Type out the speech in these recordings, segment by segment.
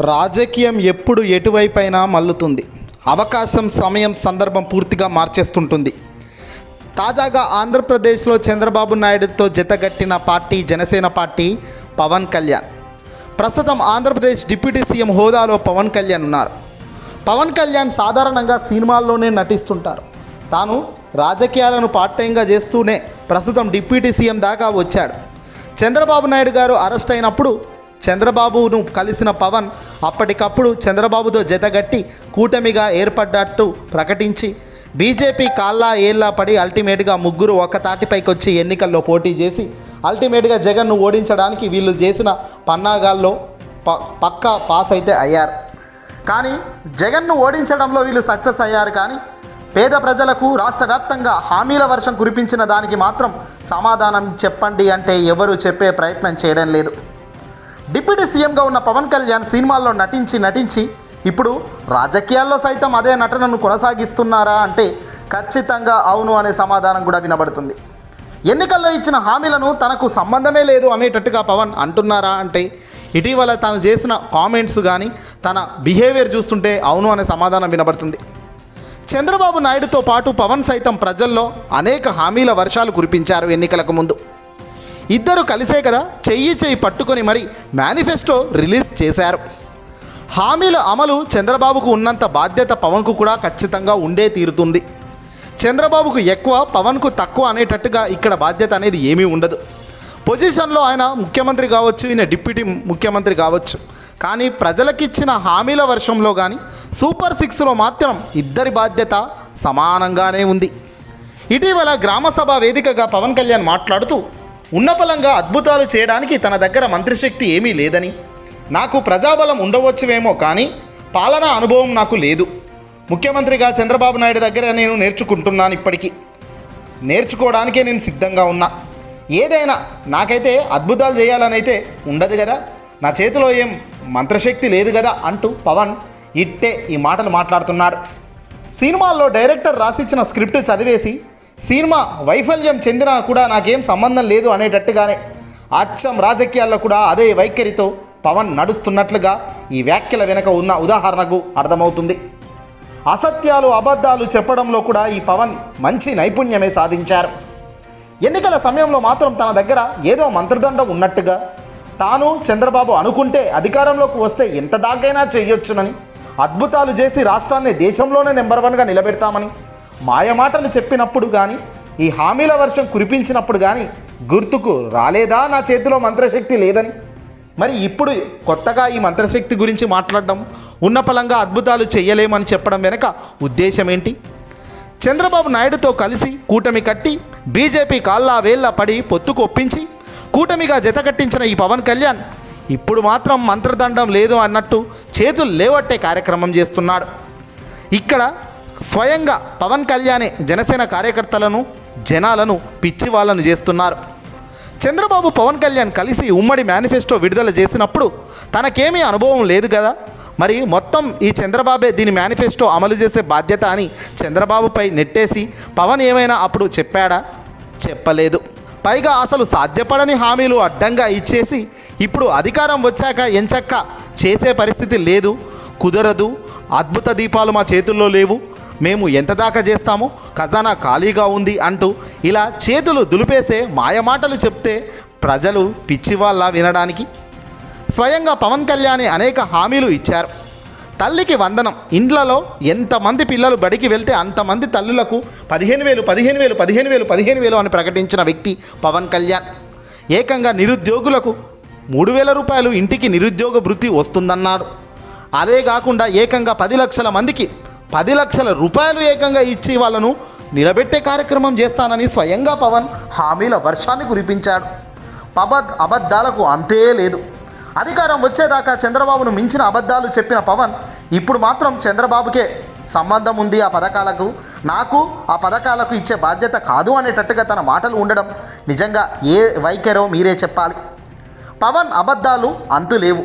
రాజకీయం ఎప్పుడు ఎటువైపైనా మల్లుతుంది. అవకాశం, సమయం, సందర్భం పూర్తిగా మార్చేస్తుంటుంది. తాజాగా ఆంధ్రప్రదేశ్లో చంద్రబాబు నాయుడుతో జతగట్టిన పార్టీ జనసేన పార్టీ పవన్ కళ్యాణ్. ప్రస్తుతం ఆంధ్రప్రదేశ్ డిప్యూటీ సీఎం హోదాలో పవన్ కళ్యాణ్ ఉన్నారు. పవన్ కళ్యాణ్ సాధారణంగా సినిమాల్లోనే నటిస్తుంటారు. తాను రాజకీయాలను పార్ట్ టైంగా చేస్తూనే ప్రస్తుతం డిప్యూటీ సీఎం దాకా వచ్చాడు. చంద్రబాబు నాయుడు గారు అరెస్ట్ అయినప్పుడు చంద్రబాబును కలిసిన పవన్ అప్పటికప్పుడు చంద్రబాబుతో జతగట్టి కూటమిగా ఏర్పడ్డట్టు ప్రకటించి బీజేపీ కాళ్ళ ఏళ్ళ పడి అల్టిమేట్గా ముగ్గురు ఒక తాటిపైకి వచ్చి ఎన్నికల్లో పోటీ చేసి అల్టిమేట్గా జగన్ను ఓడించడానికి వీళ్ళు చేసిన పన్నాగాల్లో పక్కా పాస్ అయితే అయ్యారు. కానీ జగన్ను ఓడించడంలో వీళ్ళు సక్సెస్ అయ్యారు. కానీ పేద ప్రజలకు రాష్ట్ర వ్యాప్తంగా హామీల వర్షం కురిపించిన దానికి మాత్రం సమాధానం చెప్పండి అంటే ఎవరు చెప్పే ప్రయత్నం చేయడం లేదు. డిప్యూటీ సీఎంగా ఉన్న పవన్ కళ్యాణ్ సినిమాల్లో నటించి ఇప్పుడు రాజకీయాల్లో సైతం అదే నటనను కొనసాగిస్తున్నారా అంటే ఖచ్చితంగా అవును అనే సమాధానం కూడా వినబడుతుంది. ఎన్నికల్లో ఇచ్చిన హామీలను తనకు సంబంధమే లేదు అనేటట్టుగా పవన్ అంటున్నారా అంటే ఇటీవల తాను చేసిన కామెంట్స్ కానీ తన బిహేవియర్ చూస్తుంటే అవును అనే సమాధానం వినబడుతుంది. చంద్రబాబు నాయుడుతో పాటు పవన్ సైతం ప్రజల్లో అనేక హామీల వర్షాలు కురిపించారు. ఎన్నికలకు ముందు ఇద్దరు కలిసే కదా చెయ్యి పట్టుకొని మరి మేనిఫెస్టో రిలీజ్ చేశారు. హామీల అమలు చంద్రబాబుకు ఉన్నంత బాధ్యత పవన్కు కూడా ఖచ్చితంగా ఉండే తీరుతుంది. చంద్రబాబుకు ఎక్కువ, పవన్కు తక్కువ అనేటట్టుగా ఇక్కడ బాధ్యత అనేది ఏమీ ఉండదు. పొజిషన్లో ఆయన ముఖ్యమంత్రి కావచ్చు, ఈయన డిప్యూటీ ముఖ్యమంత్రి కావచ్చు. కానీ ప్రజలకిచ్చిన హామీల వర్షంలో కానీ సూపర్ 6లో మాత్రం ఇద్దరి బాధ్యత సమానంగానే ఉంది. ఇటీవల గ్రామసభ వేదికగా పవన్ కళ్యాణ్ మాట్లాడుతూ ఉన్నపలంగా అద్భుతాలు చేయడానికి తన దగ్గర మంత్రిశక్తి ఏమీ లేదని, నాకు ప్రజాబలం ఉండవచ్చువేమో కానీ పాలనా అనుభవం నాకు లేదు. ముఖ్యమంత్రిగా చంద్రబాబు నాయుడు దగ్గర నేను నేర్చుకుంటున్నాను. ఇప్పటికీ నేర్చుకోవడానికే నేను సిద్ధంగా ఉన్నా. ఏదైనా నాకైతే అద్భుతాలు చేయాలని అయితే ఉండదు కదా, నా చేతిలో ఏం మంత్రశక్తి లేదు కదా అంటూ పవన్ ఇట్టే ఈ మాటలు మాట్లాడుతున్నాడు. సినిమాల్లో డైరెక్టర్ రాసిచ్చిన స్క్రిప్ట్ చదివేసి సినిమా వైఫల్యం చెందినా కూడా నాకేం సంబంధం లేదు అనేటట్టుగానే అచ్చం రాజకీయాల్లో కూడా అదే వైఖరితో పవన్ నడుస్తున్నట్లుగా ఈ వ్యాఖ్యల వెనుక ఉన్న ఉదాహరణకు అర్థమవుతుంది. అసత్యాలు, అబద్ధాలు చెప్పడంలో కూడా ఈ పవన్ మంచి నైపుణ్యమే సాధించారు. ఎన్నికల సమయంలో మాత్రం తన దగ్గర ఏదో మంత్రదండం ఉన్నట్టుగా, తాను చంద్రబాబు అనుకుంటే అధికారంలోకి వస్తే ఎంత దాకైనా చేయొచ్చునని, అద్భుతాలు చేసి రాష్ట్రాన్ని దేశంలోనే నెంబర్ 1గా నిలబెడతామని మాయమాటలు చెప్పినప్పుడు కానీ, ఈ హామీల వర్షం కురిపించినప్పుడు కానీ గుర్తుకు రాలేదా నా చేతిలో మంత్రశక్తి లేదని? మరి ఇప్పుడు కొత్తగా ఈ మంత్రశక్తి గురించి మాట్లాడడం, ఉన్నపలంగా అద్భుతాలు చేయలేమని చెప్పడం వెనుక ఉద్దేశం ఏంటి? చంద్రబాబు నాయుడుతో కలిసి కూటమి కట్టి బీజేపీ కాళ్ళ వేళ్ళ పడి పొత్తుకు ఒప్పించి కూటమిగా జతకట్టించిన ఈ పవన్ కళ్యాణ్ ఇప్పుడు మాత్రం మంత్రదండం లేదు అన్నట్టు చేతులు లేవట్టే కార్యక్రమం చేస్తున్నాడు. ఇక్కడ స్వయంగా పవన్ కళ్యాణే జనసేన కార్యకర్తలను, జనాలను పిచ్చి వాళ్ళను చేస్తున్నారు. చంద్రబాబు పవన్ కళ్యాణ్ కలిసి ఉమ్మడి మేనిఫెస్టో విడుదల చేసినప్పుడు తనకేమీ అనుభవం లేదు కదా, మరి మొత్తం ఈ చంద్రబాబే దీని మేనిఫెస్టో అమలు చేసే బాధ్యత అని చంద్రబాబుపై నెట్టేసి పవన్ ఏమైనా అప్పుడు చెప్పాడా? చెప్పలేదు. పైగా అసలు సాధ్యపడని హామీలు అడ్డంగా ఇచ్చేసి ఇప్పుడు అధికారం వచ్చాక ఎంచక్క చేసే పరిస్థితి లేదు, కుదరదు, అద్భుత దీపాలు మా చేతుల్లో లేవు, మేము ఎంత దాకా చేస్తామో, ఖజానా ఖాళీగా ఉంది అంటూ ఇలా చేతులు దులిపేసే మాయమాటలు చెప్తే ప్రజలు పిచ్చివాళ్ళ వినడానికి. స్వయంగా పవన్ కళ్యాణ్ అనేక హామీలు ఇచ్చారు. తల్లికి వందనం, ఇండ్లలో ఎంతమంది పిల్లలు బడికి వెళ్తే అంతమంది తల్లులకు 15,000 అని ప్రకటించిన వ్యక్తి పవన్ కళ్యాణ్. ఏకంగా నిరుద్యోగులకు 3,000 రూపాయలు ఇంటికి నిరుద్యోగ భృతి వస్తుందన్నాడు. అదే కాకుండా ఏకంగా 10 లక్షల మందికి 10 లక్షల రూపాయలు ఏకంగా ఇచ్చి వాళ్ళను నిలబెట్టే కార్యక్రమం చేస్తానని స్వయంగా పవన్ హామీల వర్షాన్ని కురిపించాడు. అబద్ధాలకు అంతే లేదు. అధికారం వచ్చేదాకా చంద్రబాబును మించిన అబద్ధాలు చెప్పిన పవన్ ఇప్పుడు మాత్రం చంద్రబాబుకే సంబంధం ఉంది ఆ పథకాలకు, నాకు ఆ పథకాలకు ఇచ్చే బాధ్యత కాదు అనేటట్టుగా తన మాటలు ఉండడం నిజంగా ఏ వైఖరో మీరే చెప్పాలి. పవన్ అబద్ధాలు అంతు లేవు.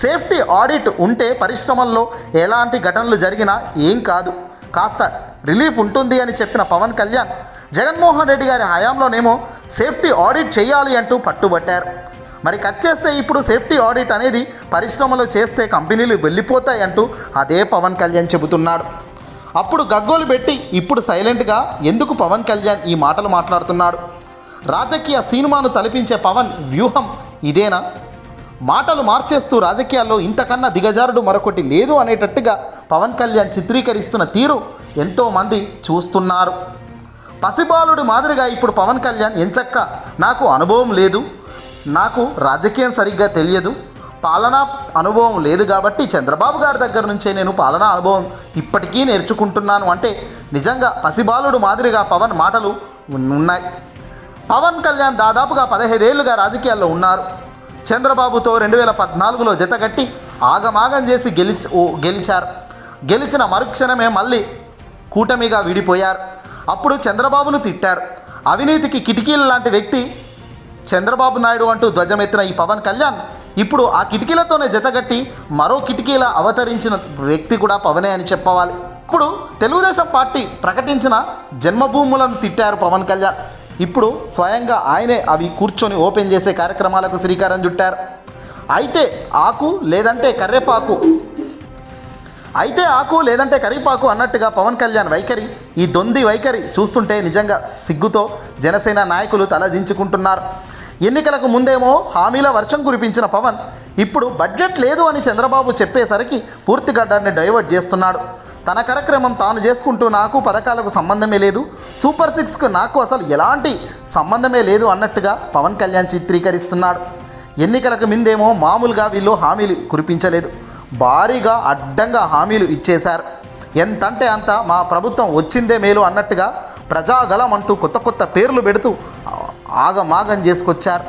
సేఫ్టీ ఆడిట్ ఉంటే పరిశ్రమల్లో ఎలాంటి ఘటనలు జరిగినా ఏం కాదు, కాస్త రిలీఫ్ ఉంటుంది అని చెప్పిన పవన్ కళ్యాణ్ జగన్మోహన్ రెడ్డి గారి హయాంలోనేమో సేఫ్టీ ఆడిట్ చేయాలి అంటూ పట్టుబట్టారు. మరి కట్ చేస్తే ఇప్పుడు సేఫ్టీ ఆడిట్ అనేది పరిశ్రమలో చేస్తే కంపెనీలు వెళ్ళిపోతాయి అంటూ అదే పవన్ కళ్యాణ్ చెబుతున్నాడు. అప్పుడు గగ్గోలు పెట్టి ఇప్పుడు సైలెంట్గా ఎందుకు పవన్ కళ్యాణ్ ఈ మాటలు మాట్లాడుతున్నాడు? రాజకీయ సినిమాను తలపించే పవన్ వ్యూహం ఇదేనా? మాటలు మార్చేస్తూ రాజకీయాల్లో ఇంతకన్నా దిగజారుడు మరొకటి లేదు అనేటట్టుగా పవన్ కళ్యాణ్ చిత్రీకరిస్తున్న తీరు ఎంతోమంది చూస్తున్నారు. పసిబాలుడి మాదిరిగా ఇప్పుడు పవన్ కళ్యాణ్ ఎంచక్క నాకు అనుభవం లేదు, నాకు రాజకీయం సరిగ్గా తెలియదు, పాలనా అనుభవం లేదు కాబట్టి చంద్రబాబు గారి దగ్గర నుంచే నేను పాలనా అనుభవం ఇప్పటికీ నేర్చుకుంటున్నాను అంటే నిజంగా పసిబాలుడు మాదిరిగా పవన్ మాటలు ఉన్నాయి. పవన్ కళ్యాణ్ దాదాపుగా 15 ఏళ్లుగా రాజకీయాల్లో ఉన్నారు. చంద్రబాబుతో 2014లో జతగట్టి ఆగమాగం చేసి గెలిచారు. గెలిచిన మరుక్షణమే మళ్ళీ కూటమిగా విడిపోయారు. అప్పుడు చంద్రబాబును తిట్టాడు. అవినీతికి కిటికీల లాంటి వ్యక్తి చంద్రబాబు నాయుడు అంటూ ధ్వజమెత్తిన ఈ పవన్ కళ్యాణ్ ఇప్పుడు ఆ కిటికీలతోనే జతగట్టి మరో కిటికీల అవతరించిన వ్యక్తి కూడా పవనే అని చెప్పవాలి. ఇప్పుడు తెలుగుదేశం పార్టీ ప్రకటించిన జన్మభూములను తిట్టారు పవన్ కళ్యాణ్. ఇప్పుడు స్వయంగా ఆయనే అవి కూర్చొని ఓపెన్ చేసే కార్యక్రమాలకు శ్రీకారం చుట్టారు. అయితే ఆకు లేదంటే కరివేపాకు అన్నట్టుగా పవన్ కళ్యాణ్ వైఖరి, ఈ దొంది వైఖరి చూస్తుంటే నిజంగా సిగ్గుతో జనసేన నాయకులు తలదించుకుంటున్నారు. ఎన్నికలకు ముందేమో హామీల వర్షం కురిపించిన పవన్ ఇప్పుడు బడ్జెట్ లేదు అని చంద్రబాబు చెప్పేసరికి పూర్తిగా దాన్ని డైవర్ట్ చేస్తున్నాడు. తన కార్యక్రమం తాను చేసుకుంటూ నాకు పథకాలకు సంబంధమే లేదు, సూపర్ 6కు నాకు అసలు ఎలాంటి సంబంధమే లేదు అన్నట్టుగా పవన్ కళ్యాణ్ చిత్రీకరిస్తున్నాడు. ఎన్నికలకు ముందేమో మామూలుగా వీళ్ళు హామీలు కురిపించలేదు, భారీగా అడ్డంగా హామీలు ఇచ్చేశారు. ఎంతంటే అంత మా ప్రభుత్వం వచ్చిందే మేలు అన్నట్టుగా ప్రజాగలం అంటూ కొత్త పేర్లు పెడుతూ ఆగమాగం చేసుకొచ్చారు.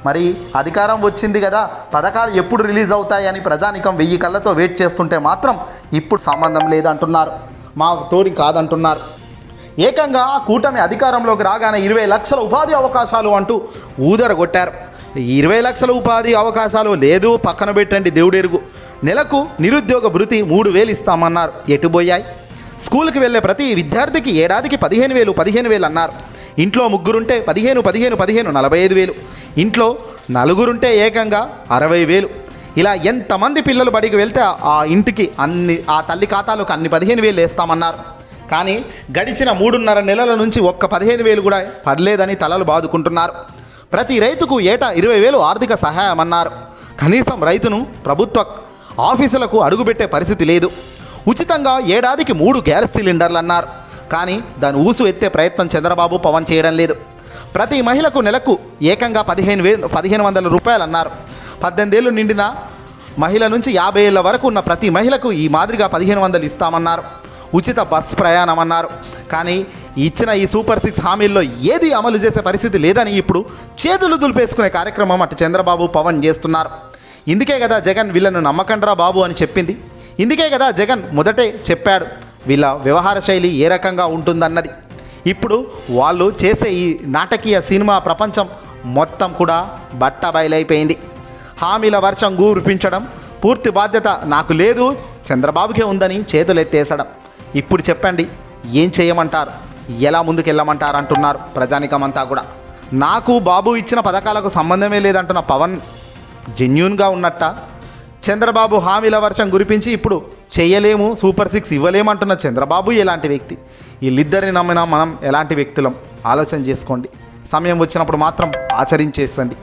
మరి అధికారం వచ్చింది కదా, పథకాలు ఎప్పుడు రిలీజ్ అవుతాయని ప్రజానికం 1000 కళ్ళతో వెయిట్ చేస్తుంటే మాత్రం ఇప్పుడు సంబంధం లేదంటున్నారు, మా తోడి కాదంటున్నారు. ఏకంగా కూటమి అధికారంలోకి రాగానే 20 లక్షల ఉపాధి అవకాశాలు అంటూ ఊదరగొట్టారు. 20 లక్షల ఉపాధి అవకాశాలు లేదు, పక్కన పెట్టండి దేవుడెరుగు. నెలకు నిరుద్యోగ భృతి 3000 ఇస్తామన్నారు, ఎటుపోయాయి? స్కూల్కి వెళ్ళే ప్రతి విద్యార్థికి ఏడాదికి 15,000 అన్నారు. ఇంట్లో ముగ్గురుంటే 15 45,000, ఇంట్లో నలుగురుంటే ఏకంగా 60,000. ఇలా ఎంతమంది పిల్లలు బడికి వెళ్తే ఆ ఇంటికి ఆ తల్లి ఖాతాలోకి అన్ని 15,000 వేస్తామన్నారు. కానీ గడిచిన 3.5 నెలల నుంచి ఒక్క 15,000 కూడా పడలేదని తలలు బాదుకుంటున్నారు. ప్రతి రైతుకు ఏటా 20,000 ఆర్థిక సహాయం అన్నారు. కనీసం రైతును ప్రభుత్వ ఆఫీసులకు అడుగుపెట్టే పరిస్థితి లేదు. ఉచితంగా ఏడాదికి 3 గ్యాస్ సిలిండర్లు అన్నారు. కానీ దాని ఊసు ఎత్తే ప్రయత్నం చంద్రబాబు పవన్ చేయడం లేదు. ప్రతి మహిళకు నెలకు ఏకంగా 1,500 రూపాయలు అన్నారు. 18 ఏళ్ళు నిండిన మహిళ నుంచి 50 ఏళ్ళ వరకు ఉన్న ప్రతి మహిళకు ఈ మాదిరిగా 1,500 ఇస్తామన్నారు. ఉచిత బస్ ప్రయాణం అన్నారు. కానీ ఇచ్చిన ఈ సూపర్ 6 హామీల్లో ఏది అమలు చేసే పరిస్థితి లేదని ఇప్పుడు చేతులు దులిపేసుకునే కార్యక్రమం అటు చంద్రబాబు పవన్ చేస్తున్నారు. ఇందుకే కదా జగన్ వీళ్ళను నమ్మకండ్రా బాబు అని చెప్పింది. ఇందుకే కదా జగన్ మొదటే చెప్పాడు వీళ్ళ వ్యవహార శైలి ఏ రకంగా ఉంటుందన్నది. ఇప్పుడు వాళ్ళు చేసే ఈ నాటకీయ సినిమా ప్రపంచం మొత్తం కూడా బట్టబయలైపోయింది. హామీల వర్షం కురిపించడం, పూర్తి బాధ్యత నాకు లేదు చంద్రబాబుకే ఉందని చేతులెత్తేసడం. ఇప్పుడు చెప్పండి ఏం చేయమంటారు, ఎలా ముందుకెళ్ళమంటారు అంటున్నారు ప్రజానికమంతా కూడా. నాకు బాబు ఇచ్చిన పథకాలకు సంబంధమే లేదంటున్న పవన్ జెన్యూన్గా ఉన్నట్ట, చంద్రబాబు హామీల వర్షం కురిపించి ఇప్పుడు చేయలేము సూపర్ 6 ఇవ్వలేమంటున్న చంద్రబాబు ఎలాంటి వ్యక్తి? వీళ్ళిద్దరిని నమ్మినా మనం ఎలాంటి వ్యక్తులం ఆలోచన చేసుకోండి. సమయం వచ్చినప్పుడు మాత్రం ఆచరించేసండి.